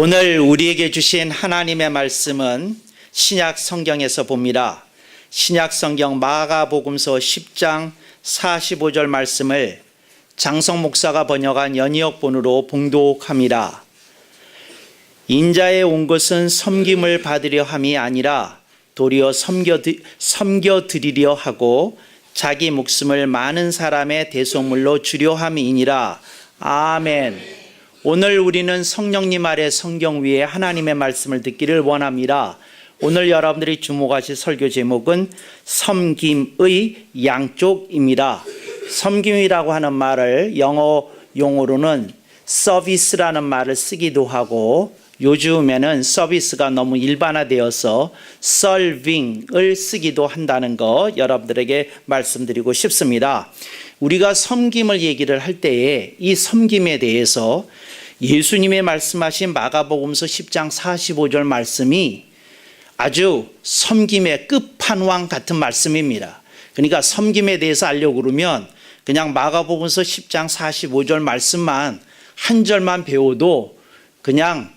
오늘 우리에게 주신 하나님의 말씀은 신약 성경에서 봅니다. 신약 성경 마가복음서 10장 45절 말씀을 장성 목사가 번역한 연이역본으로 봉독합니다. 인자에 온 것은 섬김을 받으려 함이 아니라 도리어 섬겨드리려 하고 자기 목숨을 많은 사람의 대속물로 주려 함이니라. 아멘. 오늘 우리는 성령님 아래 성경 위에 하나님의 말씀을 듣기를 원합니다. 오늘 여러분들이 주목하실 설교 제목은 섬김의 양쪽입니다. 섬김이라고 하는 말을 영어 용어로는 서비스라는 말을 쓰기도 하고, 요즘에는 서비스가 너무 일반화되어서 serving을 쓰기도 한다는 거 여러분들에게 말씀드리고 싶습니다. 우리가 섬김을 얘기를 할 때에 이 섬김에 대해서 예수님의 말씀하신 마가복음서 10장 45절 말씀이 아주 섬김의 끝판왕 같은 말씀입니다. 그러니까 섬김에 대해서 알려고 그러면 그냥 마가복음서 10장 45절 말씀만 한 절만 배워도 그냥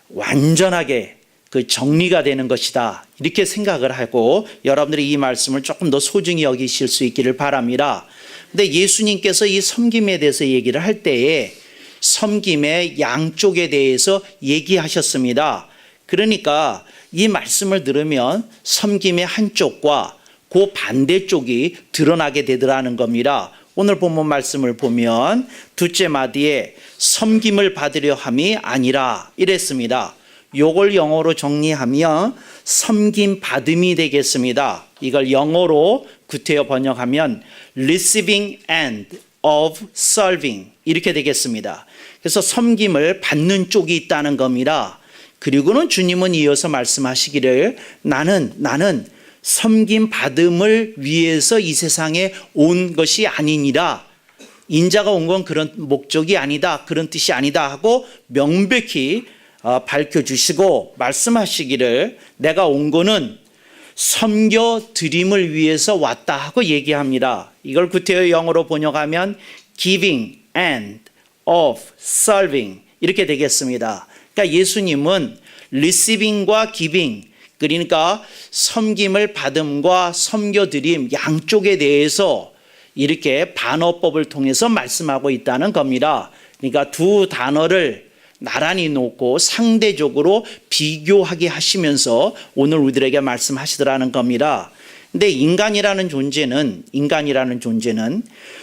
완전하게 그 정리가 되는 것이다, 이렇게 생각을 하고 여러분들이 이 말씀을 조금 더 소중히 여기실 수 있기를 바랍니다. 근데 예수님께서 이 섬김에 대해서 얘기를 할 때에 섬김의 양쪽에 대해서 얘기하셨습니다. 그러니까 이 말씀을 들으면 섬김의 한쪽과 그 반대쪽이 드러나게 되더라는 겁니다. 오늘 본문 말씀을 보면 둘째 마디에 섬김을 받으려 함이 아니라 이랬습니다. 요걸 영어로 정리하면 섬김 받음이 되겠습니다. 이걸 영어로 구태여 번역하면 receiving end of serving 이렇게 되겠습니다. 그래서 섬김을 받는 쪽이 있다는 겁니다. 그리고는 주님은 이어서 말씀하시기를 나는 섬김 받음을 위해서 이 세상에 온 것이 아니니라. 인자가 온 건 그런 목적이 아니다, 그런 뜻이 아니다 하고 명백히 밝혀주시고 말씀하시기를 내가 온 거는 섬겨드림을 위해서 왔다 하고 얘기합니다. 이걸 구태여 영어로 번역하면 giving end of serving 이렇게 되겠습니다. 그러니까 예수님은 receiving과 giving, 그러니까 섬김을 받음과 섬겨드림 양쪽에 대해서 이렇게 반어법을 통해서 말씀하고 있다는 겁니다. 그러니까 두 단어를 나란히 놓고 상대적으로 비교하게 하시면서 오늘 우리들에게 말씀하시더라는 겁니다. 근데 인간이라는 존재는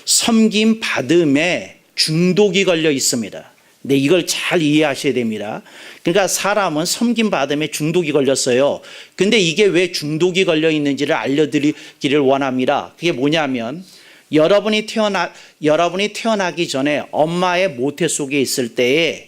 섬김 받음에 중독이 걸려 있습니다. 근데 이걸 잘 이해하셔야 됩니다. 그러니까 사람은 섬김 받음에 중독이 걸렸어요. 근데 이게 왜 중독이 걸려 있는지를 알려드리기를 원합니다. 그게 뭐냐면 여러분이 태어나기 전에 엄마의 모태 속에 있을 때에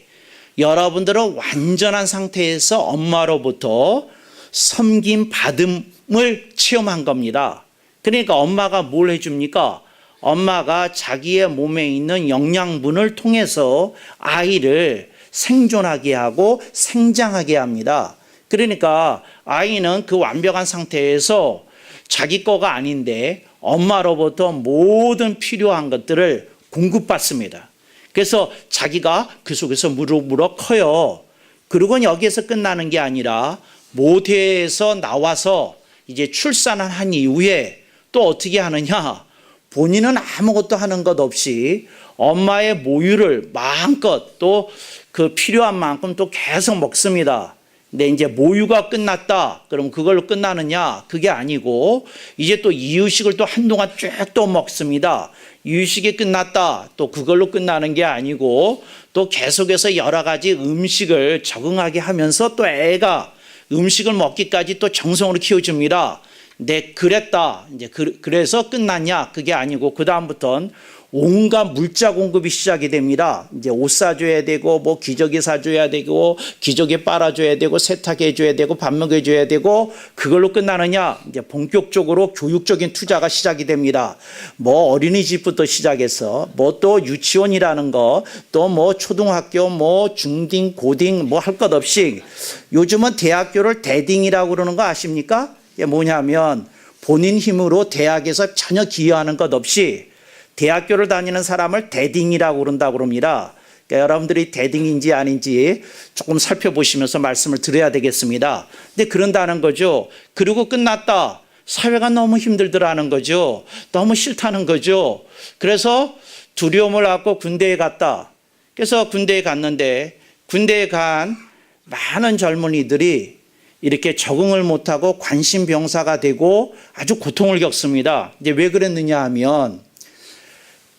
여러분들은 완전한 상태에서 엄마로부터 섬김 받음을 체험한 겁니다. 그러니까 엄마가 뭘 해줍니까? 엄마가 자기의 몸에 있는 영양분을 통해서 아이를 생존하게 하고 생장하게 합니다. 그러니까 아이는 그 완벽한 상태에서 자기 거가 아닌데 엄마로부터 모든 필요한 것들을 공급받습니다. 그래서 자기가 그 속에서 무럭무럭 커요. 그리고 여기에서 끝나는 게 아니라 모태에서 나와서 이제 출산을 한 이후에 또 어떻게 하느냐? 본인은 아무것도 하는 것 없이 엄마의 모유를 마음껏 또 그 필요한 만큼 또 계속 먹습니다. 근데 이제 모유가 끝났다. 그럼 그걸로 끝나느냐? 그게 아니고 이제 또 이유식을 또 한동안 쭉 또 먹습니다. 이유식이 끝났다. 또 그걸로 끝나는 게 아니고 또 계속해서 여러 가지 음식을 적응하게 하면서 또 애가 음식을 먹기까지 또 정성으로 키워줍니다. 네, 그랬다. 이제 그래서 끝났냐? 그게 아니고 그다음부터는 온갖 물자 공급이 시작이 됩니다. 이제 옷 사줘야 되고, 뭐 기저귀 사줘야 되고, 기저귀 빨아줘야 되고, 세탁해줘야 되고, 밥 먹여줘야 되고, 그걸로 끝나느냐? 이제 본격적으로 교육적인 투자가 시작이 됩니다. 뭐 어린이집부터 시작해서, 뭐 또 유치원이라는 거, 또 뭐 초등학교, 뭐 중딩, 고딩, 뭐 할 것 없이 요즘은 대학교를 대딩이라고 그러는 거 아십니까? 이게 뭐냐면 본인 힘으로 대학에서 전혀 기여하는 것 없이 대학교를 다니는 사람을 대딩이라고 그런다고 그럽니다. 그러니까 여러분들이 대등인지 아닌지 조금 살펴보시면서 말씀을 드려야 되겠습니다. 근데 그런다는 거죠. 그리고 끝났다. 사회가 너무 힘들더라는 거죠. 너무 싫다는 거죠. 그래서 두려움을 갖고 군대에 갔다. 그래서 군대에 갔는데 군대에 간 많은 젊은이들이 이렇게 적응을 못하고 관심병사가 되고 아주 고통을 겪습니다. 이제 왜 그랬느냐 하면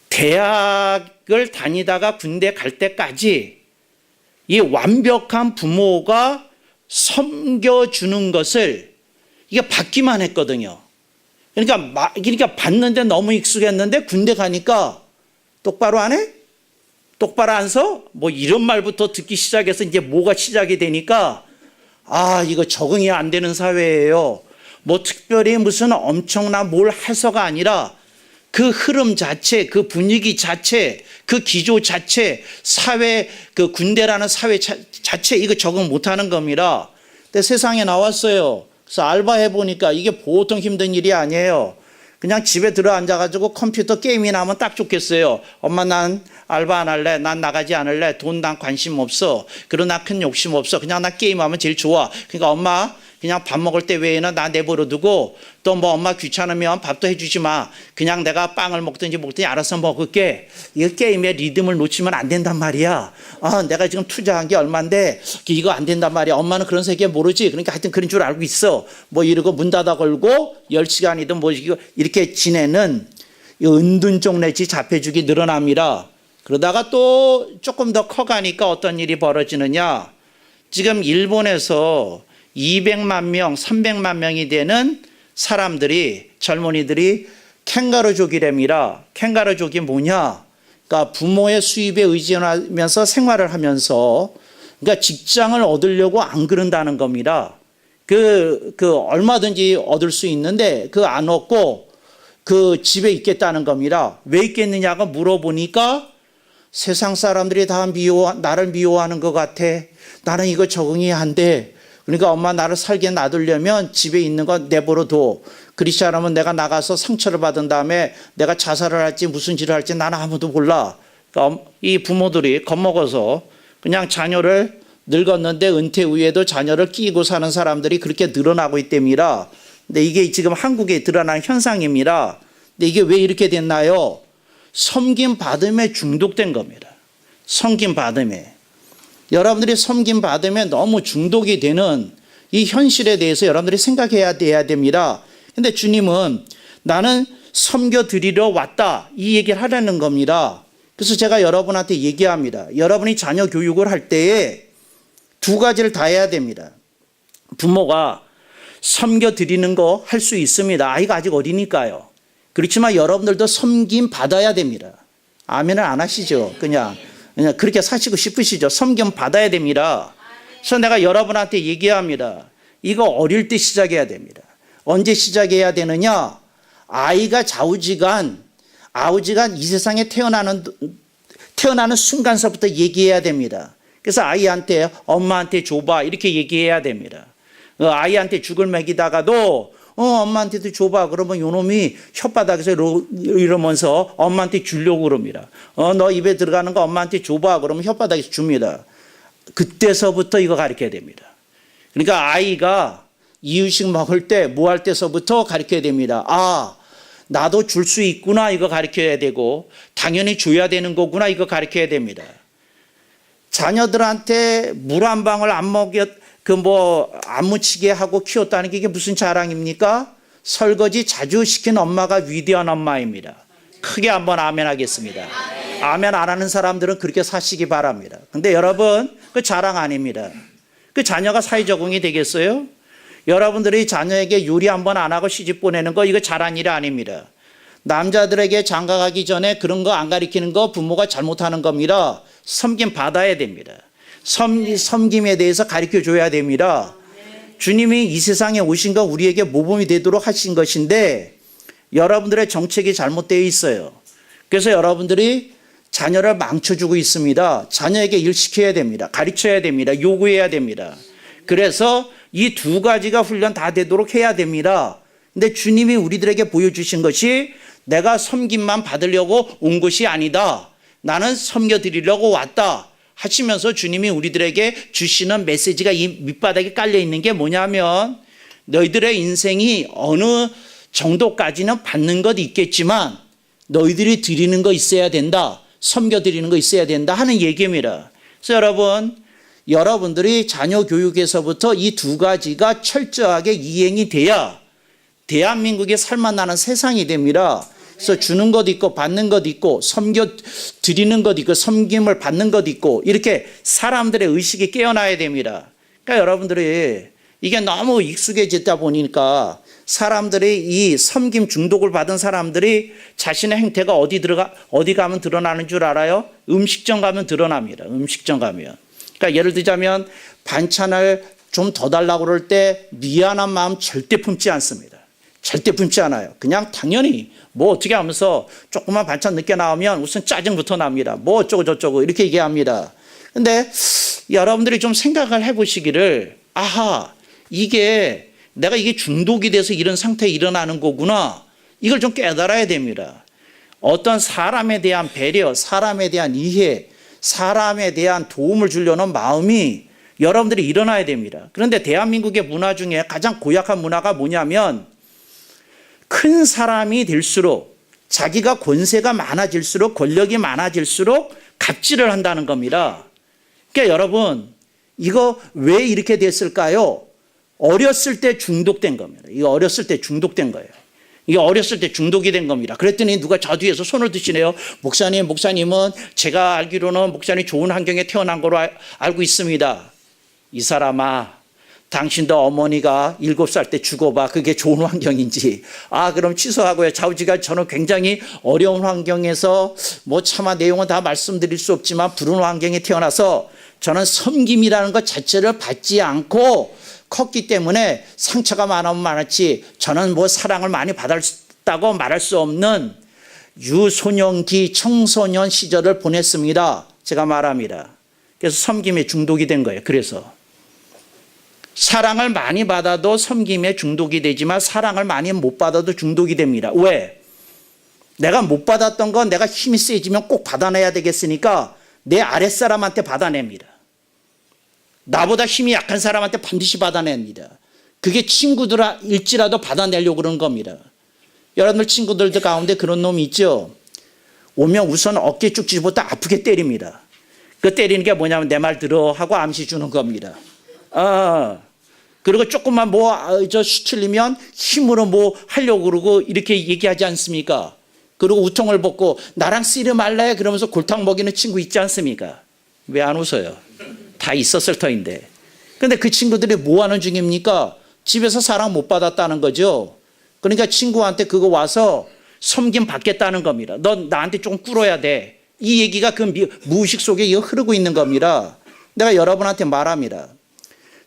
대학을 다니다가 군대 갈 때까지 이 완벽한 부모가 섬겨주는 것을 이게 받기만 했거든요. 그러니까 받는데 너무 익숙했는데 군대 가니까 똑바로 안 해? 똑바로 안 서? 뭐 이런 말부터 듣기 시작해서 이제 뭐가 시작이 되니까 이거 적응이 안 되는 사회예요. 뭐 특별히 무슨 엄청난 뭘 해서가 아니라 그 흐름 자체, 그 분위기 자체, 그 기조 자체, 사회, 그 군대라는 사회 자체 이거 적응 못하는 겁니다. 근데 세상에 나왔어요. 그래서 알바해 보니까 이게 보통 힘든 일이 아니에요. 그냥 집에 들어 앉아가지고 컴퓨터 게임이나 하면 딱 좋겠어요. 엄마 난 알바 안 할래. 난 나가지 않을래. 돈 난 관심 없어. 그러나 큰 욕심 없어. 그냥 나 게임하면 제일 좋아. 그러니까 엄마 그냥 밥 먹을 때 외에는 나 내버려 두고 또 뭐 엄마 귀찮으면 밥도 해주지 마. 그냥 내가 빵을 먹든지 알아서 먹을게. 이거 게임의 리듬을 놓치면 안 된단 말이야. 내가 지금 투자한 게 얼만데 이거 안 된단 말이야. 엄마는 그런 세계 모르지. 그러니까 하여튼 그런 줄 알고 있어. 뭐 이러고 문 닫아 걸고 10시간이든 뭐 이렇게 지내는 은둔종래치 자폐죽이 늘어납니다. 그러다가 또 조금 더 커가니까 어떤 일이 벌어지느냐. 지금 일본에서 200만 명, 300만 명이 되는 사람들이, 젊은이들이 캥거루족이랍니다. 캥거루족이 뭐냐? 그러니까 부모의 수입에 의지하면서 생활을 하면서, 그러니까 직장을 얻으려고 안 그런다는 겁니다. 얼마든지 얻을 수 있는데, 안 얻고, 집에 있겠다는 겁니다. 왜 있겠느냐고 물어보니까 세상 사람들이 다 나를 미워하는 것 같아. 나는 이거 적응이 안 돼. 그러니까 엄마 나를 살게 놔두려면 집에 있는 거 내버려 둬. 그렇지 않으면 내가 나가서 상처를 받은 다음에 내가 자살을 할지 무슨 짓을 할지 나는 아무도 몰라. 그러니까 이 부모들이 겁먹어서 그냥 자녀를 늙었는데 은퇴 후에도 자녀를 끼고 사는 사람들이 그렇게 늘어나고 있답니다. 근데 이게 지금 한국에 드러난 현상입니다. 근데 이게 왜 이렇게 됐나요? 섬김 받음에 중독된 겁니다. 섬김 받음에. 여러분들이 섬김 받음에 너무 중독이 되는 이 현실에 대해서 여러분들이 생각해야 됩니다. 근데 주님은 나는 섬겨드리러 왔다. 이 얘기를 하라는 겁니다. 그래서 제가 여러분한테 얘기합니다. 여러분이 자녀 교육을 할 때에 두 가지를 다 해야 됩니다. 부모가 섬겨드리는 거 할 수 있습니다. 아이가 아직 어리니까요. 그렇지만 여러분들도 섬김 받아야 됩니다. 아멘을 안 하시죠? 그냥 그렇게 사시고 싶으시죠? 섬김 받아야 됩니다. 그래서 내가 여러분한테 얘기합니다. 이거 어릴 때 시작해야 됩니다. 언제 시작해야 되느냐? 아이가 아우지간 이 세상에 태어나는 순간서부터 얘기해야 됩니다. 그래서 아이한테 엄마한테 줘봐 이렇게 얘기해야 됩니다. 아이한테 죽을 먹이다가도 엄마한테도 줘봐. 그러면 요놈이 혓바닥에서 이러면서 엄마한테 주려고 그럽니다. 너 입에 들어가는 거 엄마한테 줘봐. 그러면 혓바닥에서 줍니다. 그때서부터 이거 가르쳐야 됩니다. 그러니까 아이가 이유식 먹을 때 뭐 할 때서부터 가르쳐야 됩니다. 나도 줄 수 있구나 이거 가르쳐야 되고 당연히 줘야 되는 거구나 이거 가르쳐야 됩니다. 자녀들한테 물 한 방울 안 안 묻히게 하고 키웠다는 게 이게 무슨 자랑입니까? 설거지 자주 시킨 엄마가 위대한 엄마입니다. 크게 한번 아멘 하겠습니다. 아멘 안 하는 사람들은 그렇게 사시기 바랍니다. 근데 여러분, 그 자랑 아닙니다. 그 자녀가 사회 적응이 되겠어요? 여러분들이 자녀에게 요리 한번 안 하고 시집 보내는 거 이거 잘한 일이 아닙니다. 남자들에게 장가 가기 전에 그런 거 안 가르치는 거 부모가 잘못하는 겁니다. 섬김 받아야 됩니다. 섬김에 대해서 가르쳐 줘야 됩니다. 주님이 이 세상에 오신 건 우리에게 모범이 되도록 하신 것인데 여러분들의 정책이 잘못되어 있어요. 그래서 여러분들이 자녀를 망쳐주고 있습니다. 자녀에게 일시켜야 됩니다. 가르쳐야 됩니다. 요구해야 됩니다. 그래서 이 두 가지가 훈련 다 되도록 해야 됩니다. 근데 주님이 우리들에게 보여주신 것이 내가 섬김만 받으려고 온 것이 아니다. 나는 섬겨드리려고 왔다. 하시면서 주님이 우리들에게 주시는 메시지가 이 밑바닥에 깔려 있는 게 뭐냐면 너희들의 인생이 어느 정도까지는 받는 것 있겠지만 너희들이 드리는 거 있어야 된다. 섬겨 드리는 거 있어야 된다 하는 얘기입니다. 그래서 여러분들이 자녀 교육에서부터 이 두 가지가 철저하게 이행이 돼야 대한민국이 살만나는 세상이 됩니다. 그래서 주는 것 있고 받는 것 있고 섬겨 드리는 것 있고 섬김을 받는 것 있고 이렇게 사람들의 의식이 깨어나야 됩니다. 그러니까 여러분들이 이게 너무 익숙해지다 보니까 사람들이 이 섬김 중독을 받은 사람들이 자신의 행태가 어디 가면 드러나는 줄 알아요? 음식점 가면 드러납니다. 음식점 가면. 그러니까 예를 들자면 반찬을 좀 더 달라고 그럴 때 미안한 마음 절대 품지 않습니다. 절대 품지 않아요. 그냥 당연히 뭐 어떻게 하면서 조그만 반찬 늦게 나오면 우선 짜증부터 납니다. 뭐 어쩌고 저쩌고 이렇게 얘기합니다. 근데 여러분들이 좀 생각을 해보시기를 아하 내가 이게 중독이 돼서 이런 상태에 일어나는 거구나. 이걸 좀 깨달아야 됩니다. 어떤 사람에 대한 배려, 사람에 대한 이해, 사람에 대한 도움을 주려는 마음이 여러분들이 일어나야 됩니다. 그런데 대한민국의 문화 중에 가장 고약한 문화가 뭐냐면 큰 사람이 될수록 자기가 권세가 많아질수록 권력이 많아질수록 갑질을 한다는 겁니다. 그러니까 여러분 이거 왜 이렇게 됐을까요? 어렸을 때 중독된 겁니다. 이거 어렸을 때 중독된 거예요. 이게 어렸을 때 중독이 된 겁니다. 그랬더니 누가 저 뒤에서 손을 드시네요. 목사님은 제가 알기로는 목사님 좋은 환경에 태어난 거로 알고 있습니다. 이 사람아, 당신도 어머니가 7살 때 죽어봐. 그게 좋은 환경인지. 그럼 취소하고요. 좌우지간 저는 굉장히 어려운 환경에서 차마 내용은 다 말씀드릴 수 없지만 부른 환경에 태어나서 저는 섬김이라는 것 자체를 받지 않고 컸기 때문에 상처가 많으면 많았지 저는 사랑을 많이 받았다고 말할 수 없는 유소년기 청소년 시절을 보냈습니다. 제가 말합니다. 그래서 섬김에 중독이 된 거예요. 그래서 사랑을 많이 받아도 섬김에 중독이 되지만 사랑을 많이 못 받아도 중독이 됩니다. 왜? 내가 못 받았던 건 내가 힘이 세지면 꼭 받아내야 되겠으니까 내 아랫사람한테 받아냅니다. 나보다 힘이 약한 사람한테 반드시 받아냅니다. 그게 친구들일지라도 받아내려고 그러는 겁니다. 여러분들 친구들 가운데 그런 놈이 있죠? 오면 우선 어깨 쭉 쥐부터 아프게 때립니다. 그 때리는 게 뭐냐면 내 말 들어 하고 암시 주는 겁니다. 그리고 조금만 수틀리면 힘으로 하려고 그러고 이렇게 얘기하지 않습니까? 그리고 우통을 벗고 나랑 씨름 할래? 그러면서 골탕 먹이는 친구 있지 않습니까? 왜 안 웃어요? 다 있었을 터인데. 근데 그 친구들이 뭐 하는 중입니까? 집에서 사랑 못 받았다는 거죠. 그러니까 친구한테 그거 와서 섬김 받겠다는 겁니다. 넌 나한테 좀 꿇어야 돼. 이 얘기가 그 무의식 속에 흐르고 있는 겁니다. 내가 여러분한테 말합니다.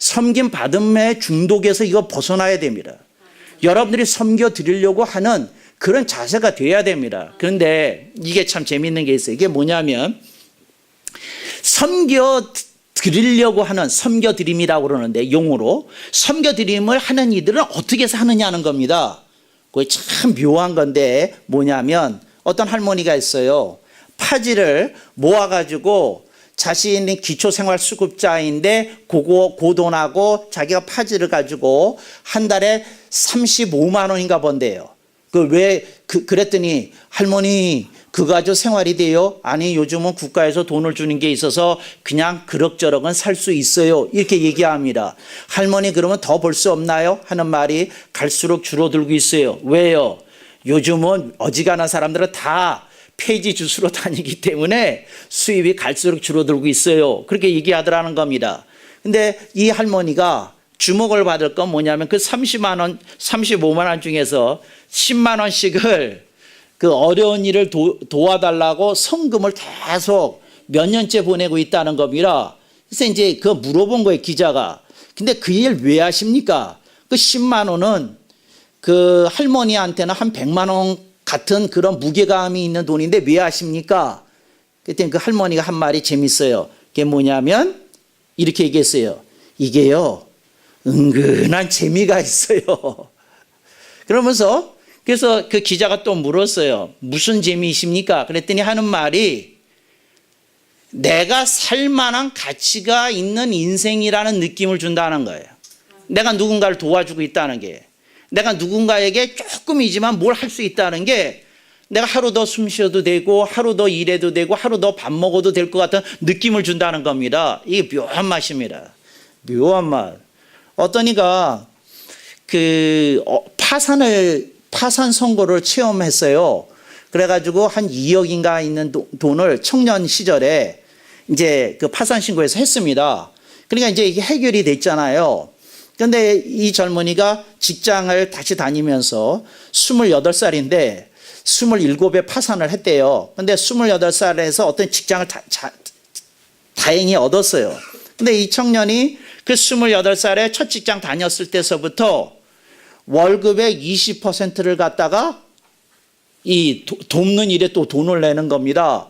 섬김 받음의 중독에서 이거 벗어나야 됩니다. 여러분들이 섬겨 드리려고 하는 그런 자세가 돼야 됩니다. 그런데 이게 참 재밌는 게 있어요. 이게 뭐냐면 섬겨 드리려고 하는 섬겨드림이라고 그러는데 용어로 섬겨드림을 하는 이들은 어떻게 해서 하느냐는 겁니다. 그게 참 묘한 건데 뭐냐면 어떤 할머니가 있어요. 파지를 모아가지고 자신이 기초생활수급자인데 고돈하고 자기가 파지를 가지고 한 달에 35만 원인가 번대요. 그랬더니 할머니 그거 가지고 생활이 돼요? 아니 요즘은 국가에서 돈을 주는 게 있어서 그냥 그럭저럭은 살 수 있어요. 이렇게 얘기합니다. 할머니 그러면 더 벌 수 없나요? 하는 말이 갈수록 줄어들고 있어요. 왜요? 요즘은 어지간한 사람들은 다 폐지 주스로 다니기 때문에 수입이 갈수록 줄어들고 있어요. 그렇게 얘기하더라는 겁니다. 근데 이 할머니가 주목을 받을 건 뭐냐면 그 30만 원, 35만 원 중에서 10만 원씩을 그 어려운 일을 도와달라고 성금을 계속 몇 년째 보내고 있다는 겁니다. 그래서 이제 그거 물어본 거예요, 기자가. 근데 그 일 왜 하십니까? 그 10만 원은 그 할머니한테는 한 100만 원 같은 그런 무게감이 있는 돈인데 왜 하십니까? 그때 그 할머니가 한 말이 재밌어요. 그게 뭐냐면 이렇게 얘기했어요. 이게요, 은근한 재미가 있어요. 그러면서 그래서 그 기자가 또 물었어요. 무슨 재미이십니까? 그랬더니 하는 말이 내가 살 만한 가치가 있는 인생이라는 느낌을 준다는 거예요. 내가 누군가를 도와주고 있다는 게, 내가 누군가에게 조금이지만 뭘 할 수 있다는 게, 내가 하루 더 숨 쉬어도 되고 하루 더 일해도 되고 하루 더 밥 먹어도 될 것 같은 느낌을 준다는 겁니다. 이게 묘한 맛입니다. 묘한 맛. 어떤 이가 파산 선고를 체험했어요. 그래가지고 한 2억인가 있는 돈을 청년 시절에 이제 그 파산 신고해서 했습니다. 그러니까 이제 이게 해결이 됐잖아요. 근데 이 젊은이가 직장을 다시 다니면서 28살인데 27에 파산을 했대요. 근데 28살에서 어떤 직장을 다행히 얻었어요. 근데 이 청년이 그 28살에 첫 직장 다녔을 때서부터 월급의 20%를 갖다가 이 돕는 일에 또 돈을 내는 겁니다.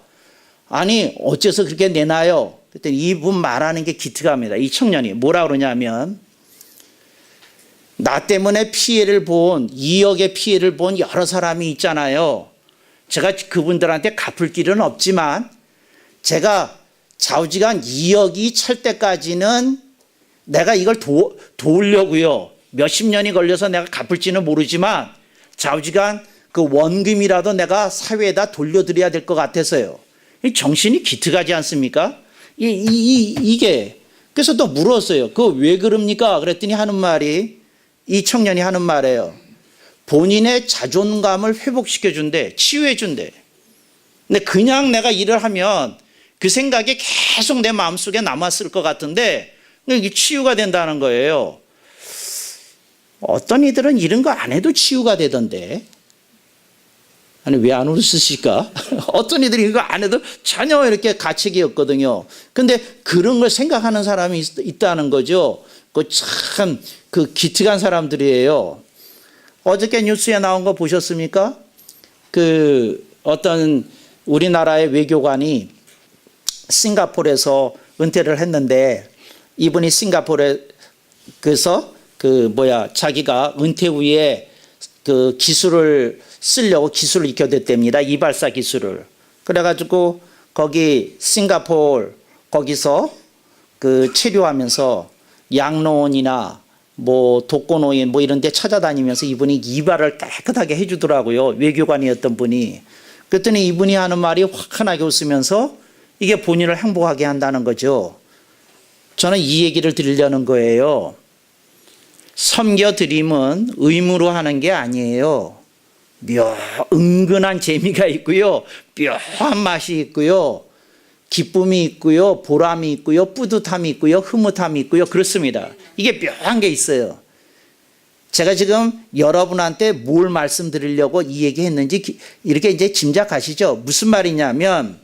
아니 어째서 그렇게 내나요? 그랬더니 이분 말하는 게 기특합니다. 이 청년이 뭐라 그러냐면, 나 때문에 피해를 본 2억의 피해를 본 여러 사람이 있잖아요. 제가 그분들한테 갚을 길은 없지만 제가 좌우지간 2억이 찰 때까지는 내가 이걸 도우려고요. 몇십 년이 걸려서 내가 갚을지는 모르지만 좌우지간 그 원금이라도 내가 사회에다 돌려드려야 될 것 같아서요. 정신이 기특하지 않습니까? 이게. 그래서 또 물었어요. 그거 왜 그럽니까? 그랬더니 하는 말이, 이 청년이 하는 말이에요. 본인의 자존감을 회복시켜준대. 치유해준대. 근데 그냥 내가 일을 하면 그 생각이 계속 내 마음속에 남았을 것 같은데 이게 치유가 된다는 거예요. 어떤 이들은 이런 거 안 해도 치유가 되던데. 아니 왜 안 웃으실까? 어떤 이들이 이거 안 해도 전혀 이렇게 가책이 없거든요. 근데 그런 걸 생각하는 사람이 있다는 거죠. 참 기특한 사람들이에요. 어저께 뉴스에 나온 거 보셨습니까? 어떤 우리나라의 외교관이 싱가포르에서 은퇴를 했는데, 이분이 싱가포르에서 자기가 은퇴 후에 그 기술을 쓰려고 기술을 익혀댔답니다. 이발사 기술을. 그래가지고 거기 싱가포르 거기서 체류하면서 양로원이나 독거노인 이런 데 찾아다니면서 이분이 이발을 깨끗하게 해주더라고요. 외교관이었던 분이. 그랬더니 이분이 하는 말이 화끈하게 웃으면서 이게 본인을 행복하게 한다는 거죠. 저는 이 얘기를 드리려는 거예요. 섬겨드림은 의무로 하는 게 아니에요. 은근한 재미가 있고요. 묘한 맛이 있고요. 기쁨이 있고요. 보람이 있고요. 뿌듯함이 있고요. 흐뭇함이 있고요. 그렇습니다. 이게 묘한 게 있어요. 제가 지금 여러분한테 뭘 말씀드리려고 이 얘기 했는지 이렇게 이제 짐작하시죠? 무슨 말이냐면,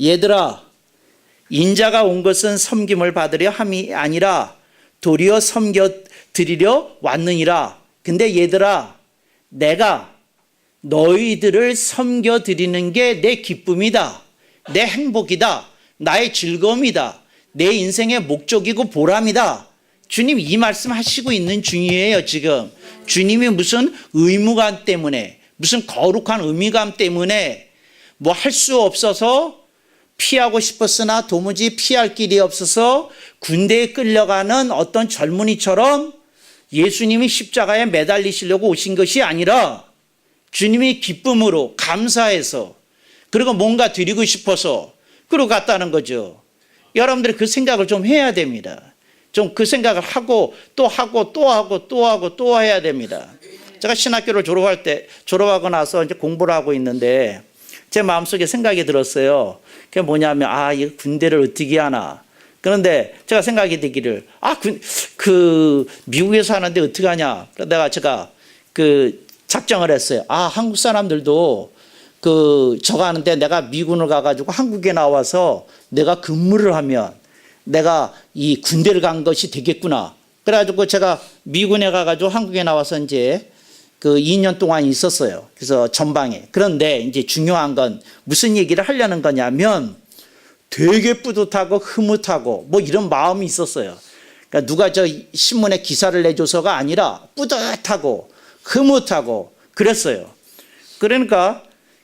얘들아, 인자가 온 것은 섬김을 받으려 함이 아니라 도리어 섬겨드리려 왔느니라. 근데 얘들아, 내가 너희들을 섬겨드리는 게 내 기쁨이다. 내 행복이다. 나의 즐거움이다. 내 인생의 목적이고 보람이다. 주님 이 말씀 하시고 있는 중이에요. 지금 주님이 무슨 의무감 때문에, 무슨 거룩한 의미감 때문에 할 수 없어서 피하고 싶었으나 도무지 피할 길이 없어서 군대에 끌려가는 어떤 젊은이처럼 예수님이 십자가에 매달리시려고 오신 것이 아니라, 주님이 기쁨으로 감사해서 그리고 뭔가 드리고 싶어서 그러고 갔다는 거죠. 여러분들이 그 생각을 좀 해야 됩니다. 좀 그 생각을 하고 또 하고 또 하고 또 하고 또 해야 됩니다. 제가 신학교를 졸업하고 나서 이제 공부를 하고 있는데 제 마음속에 생각이 들었어요. 그게 뭐냐면, 이 군대를 어떻게 하나. 그런데 제가 생각이 되기를, 미국에서 하는데 어떻게 하냐. 제가 작정을 했어요. 한국 사람들도 저거 하는데 내가 미군을 가가지고 한국에 나와서 내가 근무를 하면 내가 이 군대를 간 것이 되겠구나. 그래가지고 제가 미군에 가가지고 한국에 나와서 이제 2년 동안 있었어요. 그래서 전방에. 그런데 이제 중요한 건 무슨 얘기를 하려는 거냐면, 되게 뿌듯하고 흐뭇하고 이런 마음이 있었어요. 그러니까 누가 신문에 기사를 내줘서가 아니라 뿌듯하고 흐뭇하고 그랬어요. 그러니까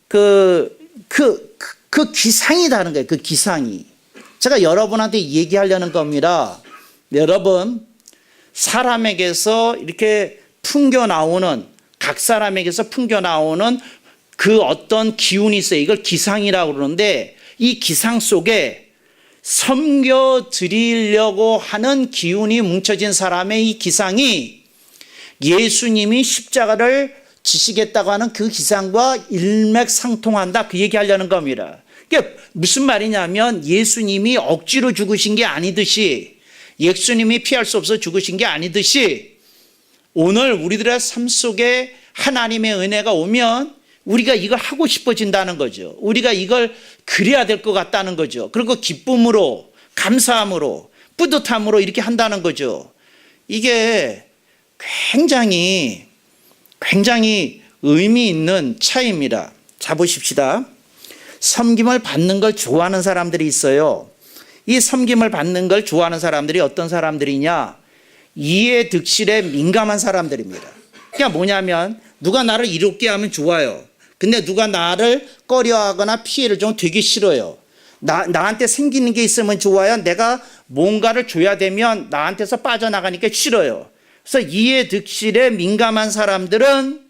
그 그 기상이 다른 거예요. 그 기상이. 제가 여러분한테 얘기하려는 겁니다. 여러분, 사람에게서 이렇게 풍겨 나오는, 각 사람에게서 풍겨 나오는 그 어떤 기운이 있어요. 이걸 기상이라고 그러는데, 이 기상 속에 섬겨드리려고 하는 기운이 뭉쳐진 사람의 이 기상이 예수님이 십자가를 지시겠다고 하는 그 기상과 일맥상통한다. 그 얘기하려는 겁니다. 그게 무슨 말이냐면 예수님이 억지로 죽으신 게 아니듯이, 예수님이 피할 수 없어 죽으신 게 아니듯이, 오늘 우리들의 삶 속에 하나님의 은혜가 오면 우리가 이걸 하고 싶어진다는 거죠. 우리가 이걸 그래야 될 것 같다는 거죠. 그리고 기쁨으로, 감사함으로, 뿌듯함으로 이렇게 한다는 거죠. 이게 굉장히 의미 있는 차이입니다. 자, 보십시다. 섬김을 받는 걸 좋아하는 사람들이 있어요. 이 섬김을 받는 걸 좋아하는 사람들이 어떤 사람들이냐? 이해 득실에 민감한 사람들입니다. 그러니까 뭐냐면 누가 나를 이롭게 하면 좋아요. 근데 누가 나를 꺼려하거나 피해를 주면 되게 싫어요. 나한테 생기는 게 있으면 좋아요. 내가 뭔가를 줘야 되면 나한테서 빠져나가니까 싫어요. 그래서 이해 득실에 민감한 사람들은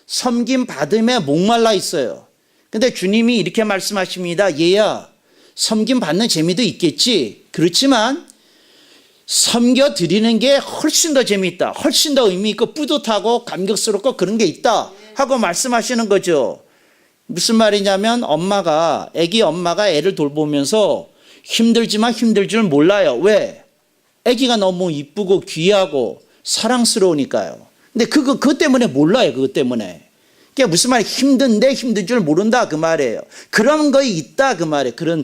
섬김 받음에 목말라 있어요. 근데 주님이 이렇게 말씀하십니다. 얘야, 섬김 받는 재미도 있겠지. 그렇지만 섬겨드리는 게 훨씬 더 재미있다. 훨씬 더 의미 있고 뿌듯하고 감격스럽고 그런 게 있다 하고 말씀하시는 거죠. 무슨 말이냐면 아기 엄마가 애를 돌보면서 힘들지만 힘들 줄 몰라요. 왜? 아기가 너무 이쁘고 귀하고 사랑스러우니까요. 근데 그것 때문에 몰라요. 그것 때문에. 그게 무슨 말이에요? 힘든데 힘든 줄 모른다 그 말이에요. 그런 거 있다 그 말이에요. 그런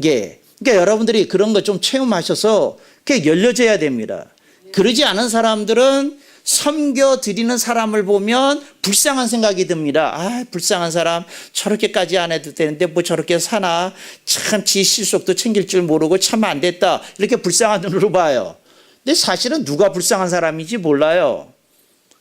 게. 그러니까 여러분들이 그런 거 좀 체험하셔서 그게 열려져야 됩니다. 그러지 않은 사람들은 섬겨드리는 사람을 보면 불쌍한 생각이 듭니다. 아, 불쌍한 사람 저렇게까지 안 해도 되는데 뭐 저렇게 사나. 참 지 실속도 챙길 줄 모르고 참 안 됐다. 이렇게 불쌍한 눈으로 봐요. 근데 사실은 누가 불쌍한 사람인지 몰라요.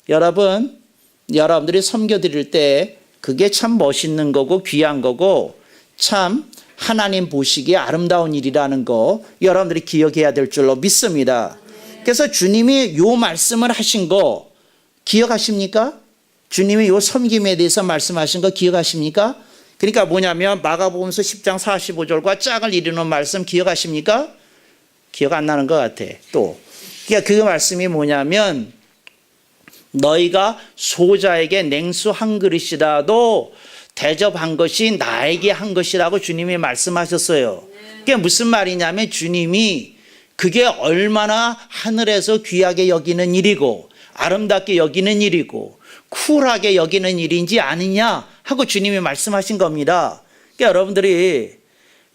여러분들이 섬겨드릴 때 그게 참 멋있는 거고 귀한 거고 참 하나님 보시기에 아름다운 일이라는 거 여러분들이 기억해야 될 줄로 믿습니다. 그래서 주님이 요 말씀을 하신 거 기억하십니까? 주님이 요 섬김에 대해서 말씀하신 거 기억하십니까? 그러니까 뭐냐면 마가복음서 10장 45절과 짝을 이루는 말씀 기억하십니까? 기억 안 나는 것 같아. 또 그러니까 그 말씀이 뭐냐면 너희가 소자에게 냉수 한 그릇이라도 대접한 것이 나에게 한 것이라고 주님이 말씀하셨어요. 그게 무슨 말이냐면 주님이 그게 얼마나 하늘에서 귀하게 여기는 일이고 아름답게 여기는 일이고 쿨하게 여기는 일인지 아느냐 하고 주님이 말씀하신 겁니다. 그러니까 여러분들이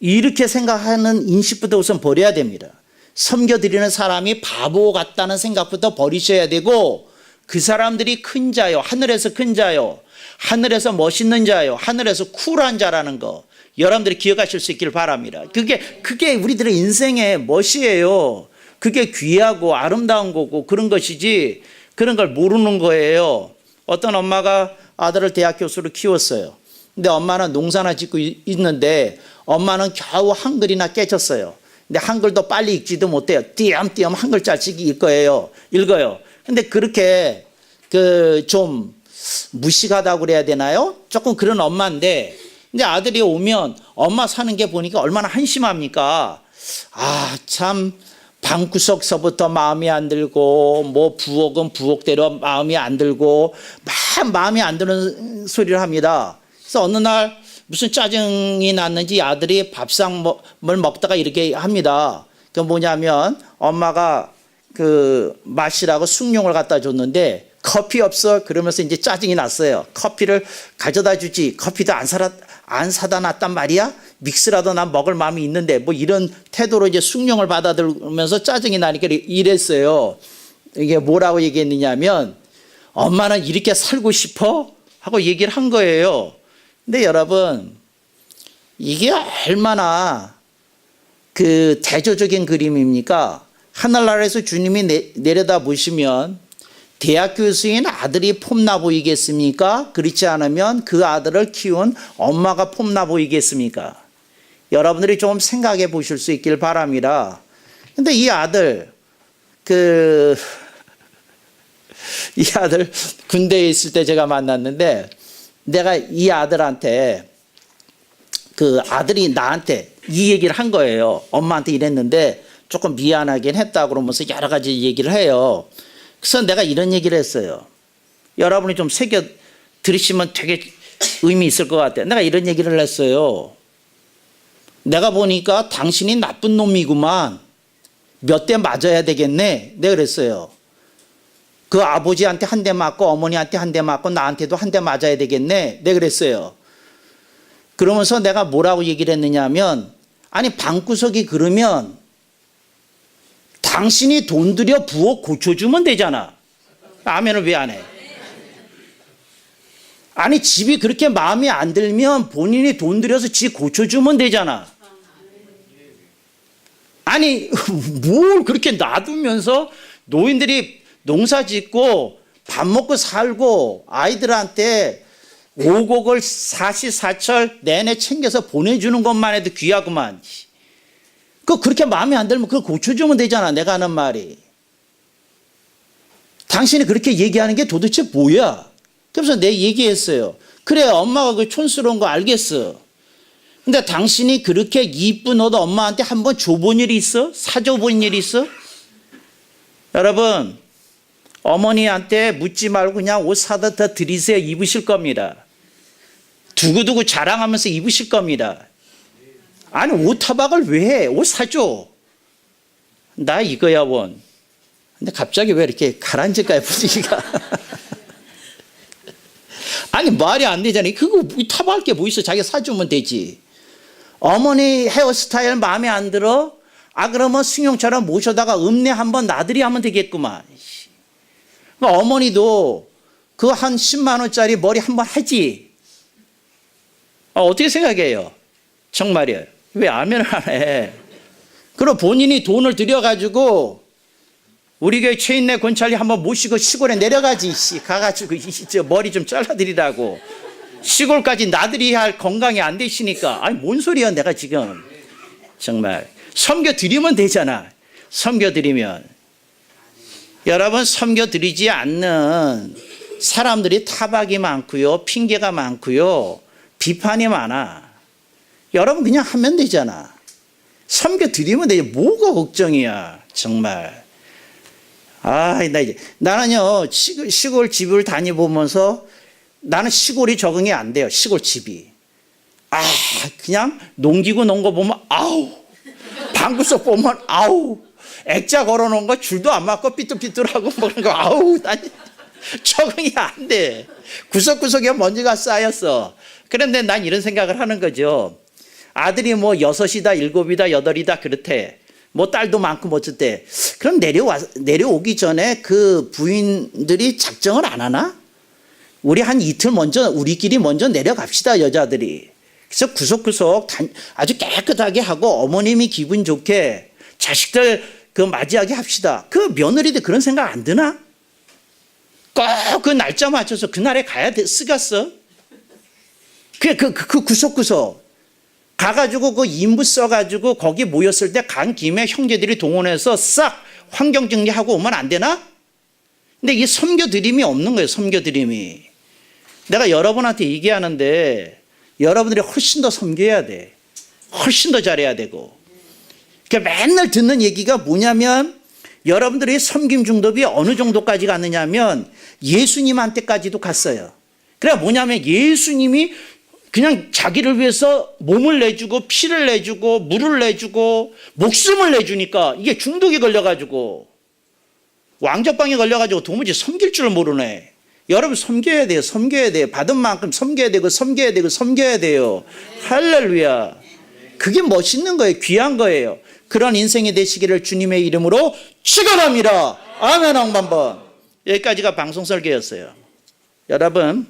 이렇게 생각하는 인식부터 우선 버려야 됩니다. 섬겨드리는 사람이 바보 같다는 생각부터 버리셔야 되고 그 사람들이 큰 자요, 하늘에서 큰 자요, 하늘에서 멋있는 자요, 하늘에서 쿨한 자라는 거 여러분들이 기억하실 수 있기를 바랍니다. 그게 우리들의 인생의 멋이에요. 그게 귀하고 아름다운 거고 그런 것이지 그런 걸 모르는 거예요. 어떤 엄마가 아들을 대학 교수로 키웠어요. 근데 엄마는 농사나 짓고 있는데 엄마는 겨우 한글이나 깨쳤어요. 근데 한글도 빨리 읽지도 못해요. 띄엄띄엄 한 글자씩 읽어요. 근데 그렇게 좀 무식하다고 그래야 되나요? 조금 그런 엄마인데 근데 아들이 오면 엄마 사는 게 보니까 얼마나 한심합니까? 아, 참 방구석서부터 마음이 안 들고 뭐 부엌은 부엌대로 마음이 안 들고 막 마음이 안 드는 소리를 합니다. 그래서 어느 날 무슨 짜증이 났는지 아들이 밥상을 먹다가 이렇게 합니다. 그 뭐냐면 엄마가 마시라고 숭늉을 갖다 줬는데 커피 없어 그러면서 이제 짜증이 났어요. 커피를 가져다 주지 커피도 안 사다 놨단 말이야. 믹스라도 난 먹을 마음이 있는데 뭐 이런 태도로 이제 숭늉을 받아들면서 짜증이 나니까 이랬어요. 이게 뭐라고 얘기했느냐면 엄마는 이렇게 살고 싶어? 하고 얘기를 한 거예요. 근데 여러분 이게 얼마나 대조적인 그림입니까? 하늘나라에서 주님이 내려다 보시면 대학 교수인 아들이 폼나 보이겠습니까? 그렇지 않으면 그 아들을 키운 엄마가 폼나 보이겠습니까? 여러분들이 좀 생각해 보실 수 있길 바랍니다. 근데 이 아들 군대에 있을 때 제가 만났는데, 내가 이 아들한테, 그 아들이 나한테 이 얘기를 한 거예요. 엄마한테 이랬는데 조금 미안하긴 했다 그러면서 여러 가지 얘기를 해요. 그래서 내가 이런 얘기를 했어요. 여러분이 좀 새겨 들으시면 되게 의미 있을 것 같아요. 내가 이런 얘기를 했어요. 내가 보니까 당신이 나쁜 놈이구만. 몇 대 맞아야 되겠네. 내가 그랬어요. 그 아버지한테 한 대 맞고 어머니한테 한 대 맞고 나한테도 한 대 맞아야 되겠네. 내가 그랬어요. 그러면서 내가 뭐라고 얘기를 했느냐 하면, 아니 방구석이 그러면 당신이 돈 들여 부엌 고쳐주면 되잖아. 아멘을 왜 안 해? 아니 집이 그렇게 마음에 안 들면 본인이 돈 들여서 집 고쳐주면 되잖아. 아니 뭘 그렇게 놔두면서 노인들이 농사 짓고 밥 먹고 살고 아이들한테 오곡을 사시사철 내내 챙겨서 보내주는 것만 해도 귀하구만. 그렇게 마음에 안 들면 그걸 고쳐주면 되잖아. 내가 하는 말이. 당신이 그렇게 얘기하는 게 도대체 뭐야? 그래서 내가 얘기했어요. 그래, 엄마가 그 촌스러운 거 알겠어. 근데 당신이 그렇게 이쁜 옷 엄마한테 한번 줘본 일이 있어? 사줘본 일이 있어? 여러분, 어머니한테 묻지 말고 그냥 옷 사다 더 드리세요. 입으실 겁니다. 두고두고 자랑하면서 입으실 겁니다. 아니 옷 타박을 왜 해? 옷 사줘. 나 이거야 원. 근데 갑자기 왜 이렇게 가라앉을까요 분위기가? 아니 말이 안 되잖아요. 그거 타박할 게 뭐 있어. 자기가 사주면 되지. 어머니 헤어스타일 마음에 안 들어? 그러면 승용차로 모셔다가 읍내 한번 나들이 하면 되겠구만. 어머니도 그 한 10만 원짜리 머리 한번 하지. 어떻게 생각해요? 정말이에요. 왜 아멘을 안 해? 그럼 본인이 돈을 들여가지고 우리 교회 최인내 권찰리 한번 모시고 시골에 내려가지. 가가지고 머리 좀 잘라드리라고. 시골까지 나들이 할 건강이 안 되시니까. 아니 뭔 소리야 내가 지금. 정말 섬겨드리면 되잖아. 섬겨드리면. 여러분, 섬겨드리지 않는 사람들이 타박이 많고요, 핑계가 많고요, 비판이 많아. 여러분 그냥 하면 되잖아. 섬겨드리면 되지. 뭐가 걱정이야 정말. 나는요 시골 집을 다니보면서 나는 시골이 적응이 안 돼요. 시골 집이. 그냥 농기구 놓은 거 보면 아우, 방구석 보면 아우, 액자 걸어놓은 거 줄도 안 맞고 삐뚤삐뚤하고 그런 거 아우, 난 적응이 안 돼. 구석구석에 먼지가 쌓였어. 그런데 난 이런 생각을 하는 거죠. 아들이 뭐 6이다 7이다 8이다 그렇대. 뭐 딸도 많고 뭐 어쨌대. 그럼 내려오기 전에 그 부인들이 작정을 안 하나? 우리 한 이틀 먼저 우리끼리 먼저 내려갑시다 여자들이. 그래서 구석구석 아주 깨끗하게 하고 어머님이 기분 좋게 자식들 그 맞이하게 합시다. 그 며느리들 그런 생각 안 드나? 꼭 그 날짜 맞춰서 그날에 가야 쓰겠어? 그 구석구석 가가지고 그 인부 써가지고 거기 모였을 때 간 김에 형제들이 동원해서 싹 환경 정리하고 오면 안 되나? 근데 이게 섬겨드림이 없는 거예요. 섬겨드림이. 내가 여러분한테 얘기하는데 여러분들이 훨씬 더 섬겨야 돼. 훨씬 더 잘해야 되고. 그러니까 맨날 듣는 얘기가 뭐냐면 여러분들의 섬김 중독이 어느 정도까지 갔느냐면 예수님한테까지도 갔어요. 그래 뭐냐면 예수님이 그냥 자기를 위해서 몸을 내주고 피를 내주고 물을 내주고 목숨을 내주니까 이게 중독이 걸려가지고 왕자병에 걸려가지고 도무지 섬길 줄 모르네. 여러분 섬겨야 돼요. 섬겨야 돼요. 받은 만큼 섬겨야 되고 섬겨야 되고 섬겨야 돼요. 할렐루야. 그게 멋있는 거예요. 귀한 거예요. 그런 인생이 되시기를 주님의 이름으로 축원합니다. 아멘. 한번 여기까지가 방송 설계였어요. 여러분,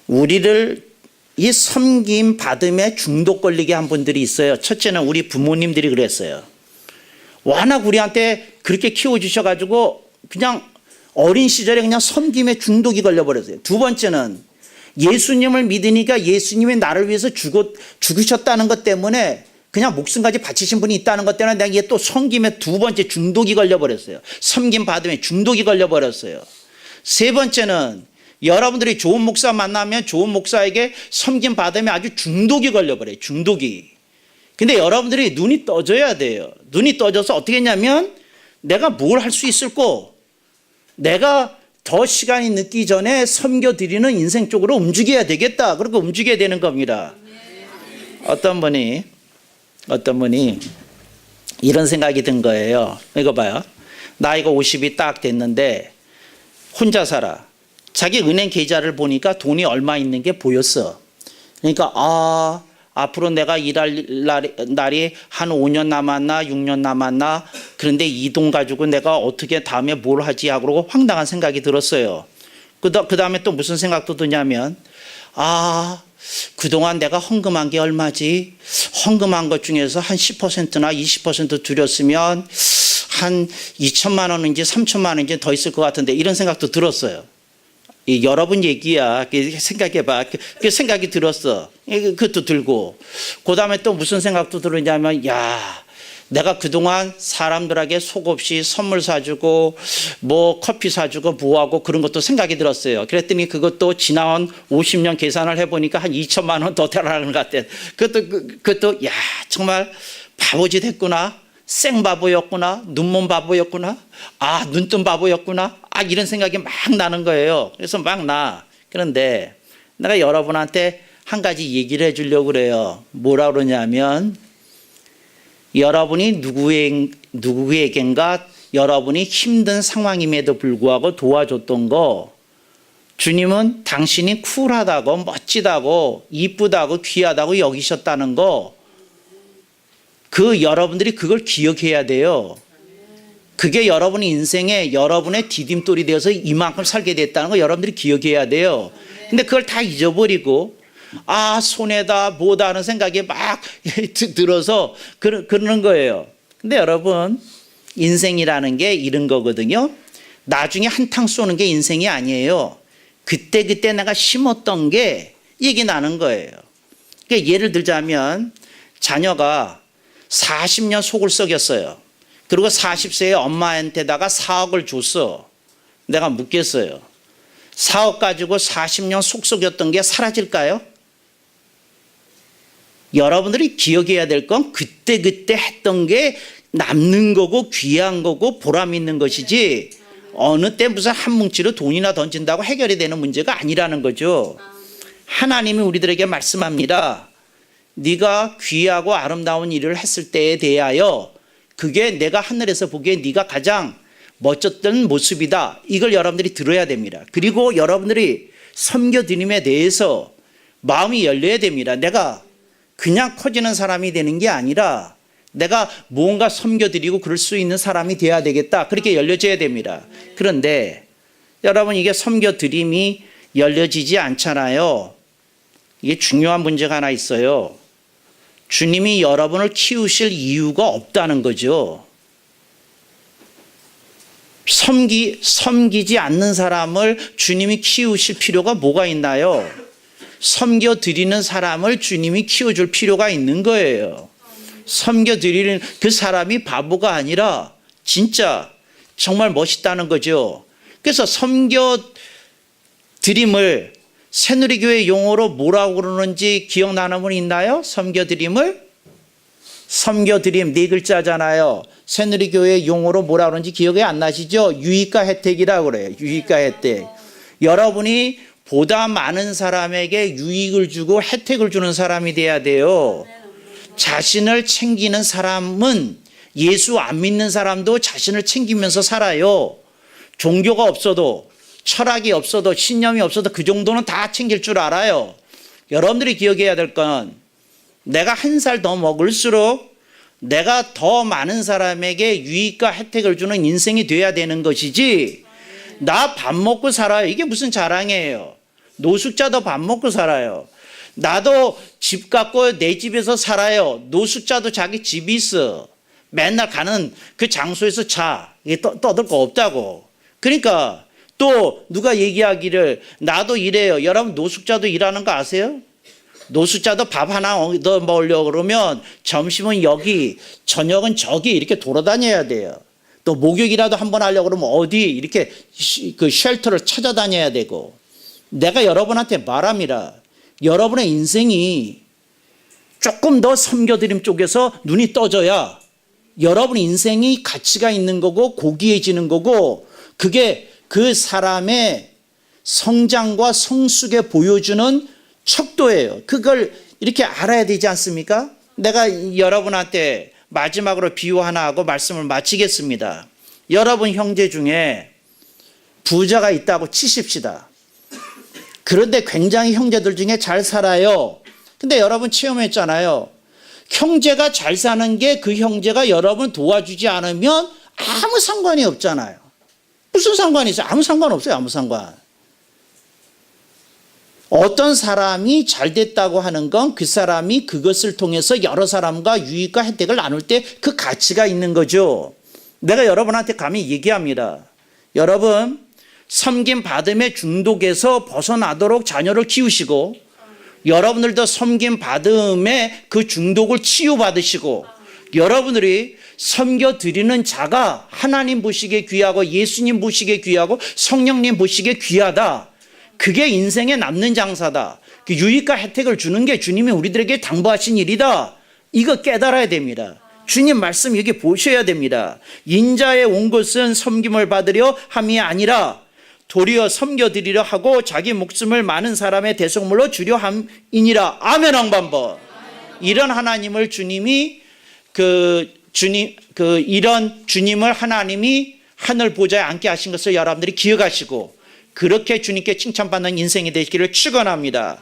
우리를 이 섬김 받음에 중독 걸리게 한 분들이 있어요. 첫째는 우리 부모님들이 그랬어요. 워낙 우리한테 그렇게 키워주셔가지고 그냥 어린 시절에 그냥 섬김에 중독이 걸려버렸어요. 두 번째는 예수님을 믿으니까 예수님이 나를 위해서 죽으셨다는 것 때문에 그냥 목숨까지 바치신 분이 있다는 것 때문에 내가 이게 또 섬김에 두 번째 중독이 걸려버렸어요. 섬김 받음에 중독이 걸려버렸어요. 세 번째는 여러분들이 좋은 목사 만나면 좋은 목사에게 섬김 받음에 아주 중독이 걸려버려요. 중독이. 근데 여러분들이 눈이 떠져야 돼요. 눈이 떠져서 어떻게 했냐면 내가 뭘 할 수 있을까? 내가 더 시간이 늦기 전에 섬겨드리는 인생 쪽으로 움직여야 되겠다. 그렇게 움직여야 되는 겁니다. 어떤 분이 이런 생각이 든 거예요. 이거 봐요. 나이가 50이 딱 됐는데 혼자 살아. 자기 은행 계좌를 보니까 돈이 얼마 있는 게 보였어. 그러니까 앞으로 내가 일할 날이 한 5년 남았나 6년 남았나, 그런데 이 돈 가지고 내가 어떻게 다음에 뭘 하지 하고 황당한 생각이 들었어요. 그 다음에 또 무슨 생각도 드냐면 그동안 내가 헌금한 게 얼마지? 헌금한 것 중에서 한 10%나 20% 줄였으면 한 2천만 원인지 3천만 원인지 더 있을 것 같은데, 이런 생각도 들었어요. 여러분 얘기야. 생각해봐. 그 생각이 들었어. 그것도 들고. 그 다음에 또 무슨 생각도 들었냐면, 내가 그동안 사람들에게 속 없이 선물 사주고, 커피 사주고, 뭐하고 그런 것도 생각이 들었어요. 그랬더니 그것도 지나온 50년 계산을 해보니까 한 2천만 원 더 달라는 것 같아. 그것도, 정말 바보짓 했구나. 생바보였구나. 눈먼 바보였구나. 눈뜬 바보였구나. 이런 생각이 막 나는 거예요. 그래서 막 나. 그런데 내가 여러분한테 한 가지 얘기를 해주려고 그래요. 뭐라 그러냐면, 여러분이 누구에겐가 여러분이 힘든 상황임에도 불구하고 도와줬던 거, 주님은 당신이 쿨하다고 멋지다고 이쁘다고 귀하다고 여기셨다는 거, 여러분들이 그걸 기억해야 돼요. 그게 여러분의 인생에 여러분의 디딤돌이 되어서 이만큼 살게 됐다는 거 여러분들이 기억해야 돼요. 근데 그걸 다 잊어버리고 손해다 뭐다 하는 생각이 막 들어서 그러는 거예요. 근데 여러분, 인생이라는 게 이런 거거든요. 나중에 한탕 쏘는 게 인생이 아니에요. 그때 내가 심었던 게 이게 나는 거예요. 그러니까 예를 들자면 자녀가 40년 속을 썩였어요. 그리고 40세에 엄마한테다가 4억을 줬어. 내가 묻겠어요. 4억 가지고 40년 속 썩였던 게 사라질까요? 여러분들이 기억해야 될 건 그때 했던 게 남는 거고 귀한 거고 보람 있는 것이지, 어느 때 무슨 한 뭉치로 돈이나 던진다고 해결이 되는 문제가 아니라는 거죠. 하나님이 우리들에게 말씀합니다. 네가 귀하고 아름다운 일을 했을 때에 대하여 그게 내가 하늘에서 보기에 네가 가장 멋졌던 모습이다. 이걸 여러분들이 들어야 됩니다. 그리고 여러분들이 섬겨드림에 대해서 마음이 열려야 됩니다. 내가 그냥 커지는 사람이 되는 게 아니라 내가 뭔가 섬겨드리고 그럴 수 있는 사람이 돼야 되겠다. 그렇게 열려져야 됩니다. 그런데 여러분, 이게 섬겨드림이 열려지지 않잖아요. 이게 중요한 문제가 하나 있어요. 주님이 여러분을 키우실 이유가 없다는 거죠. 섬기지 않는 사람을 주님이 키우실 필요가 뭐가 있나요? 섬겨드리는 사람을 주님이 키워줄 필요가 있는 거예요. 섬겨드리는 그 사람이 바보가 아니라 진짜 정말 멋있다는 거죠. 그래서 섬겨드림을 새누리교회 용어로 뭐라고 그러는지 기억나는 분 있나요? 섬겨드림 네 글자잖아요. 새누리교회 용어로 뭐라고 그러는지 기억이 안 나시죠? 유익과 혜택이라고 그래요. 유익과 혜택. 여러분이 보다 많은 사람에게 유익을 주고 혜택을 주는 사람이 돼야 돼요. 자신을 챙기는 사람은, 예수 안 믿는 사람도 자신을 챙기면서 살아요. 종교가 없어도, 철학이 없어도, 신념이 없어도 그 정도는 다 챙길 줄 알아요. 여러분들이 기억해야 될 건, 내가 한 살 더 먹을수록 내가 더 많은 사람에게 유익과 혜택을 주는 인생이 돼야 되는 것이지, 나 밥 먹고 살아요. 이게 무슨 자랑이에요. 노숙자도 밥 먹고 살아요. 나도 집 갖고 내 집에서 살아요. 노숙자도 자기 집이 있어. 맨날 가는 그 장소에서 자. 이게 떠들 거 없다고. 그러니까 또 누가 얘기하기를 나도 일해요. 여러분 노숙자도 일하는 거 아세요? 노숙자도 밥 하나 얻어 먹으려고 그러면 점심은 여기, 저녁은 저기 이렇게 돌아다녀야 돼요. 또 목욕이라도 한번 하려고 그러면 어디 이렇게 그 쉘터를 찾아다녀야 되고. 내가 여러분한테 말합니다. 여러분의 인생이 조금 더 섬겨드림 쪽에서 눈이 떠져야 여러분 인생이 가치가 있는 거고 고귀해지는 거고, 그게 그 사람의 성장과 성숙에 보여주는 척도예요. 그걸 이렇게 알아야 되지 않습니까? 내가 여러분한테 마지막으로 비유 하나 하고 말씀을 마치겠습니다. 여러분 형제 중에 부자가 있다고 치십시다. 그런데 굉장히 형제들 중에 잘 살아요. 근데 여러분 체험했잖아요. 형제가 잘 사는 게 그 형제가 여러분 도와주지 않으면 아무 상관이 없잖아요. 무슨 상관이 있어요? 아무 상관 없어요. 아무 상관. 어떤 사람이 잘 됐다고 하는 건 그 사람이 그것을 통해서 여러 사람과 유익과 혜택을 나눌 때 그 가치가 있는 거죠. 내가 여러분한테 감히 얘기합니다. 여러분, 섬김 받음의 중독에서 벗어나도록 자녀를 키우시고, 여러분들도 섬김 받음의 그 중독을 치유받으시고, 여러분들이 섬겨드리는 자가 하나님 보시기에 귀하고 예수님 보시기에 귀하고 성령님 보시기에 귀하다. 그게 인생에 남는 장사다. 그 유익과 혜택을 주는 게 주님이 우리들에게 당부하신 일이다. 이거 깨달아야 됩니다. 주님 말씀 여기 보셔야 됩니다. 인자에 온 것은 섬김을 받으려 함이 아니라 도리어 섬겨드리려 하고 자기 목숨을 많은 사람의 대속물로 주려 함이니라. 아멘. 왕반번. 이런 하나님을 주님이 이런 주님을 하나님이 하늘 보좌에 앉게 하신 것을 여러분들이 기억하시고, 그렇게 주님께 칭찬받는 인생이 되시기를 축원합니다.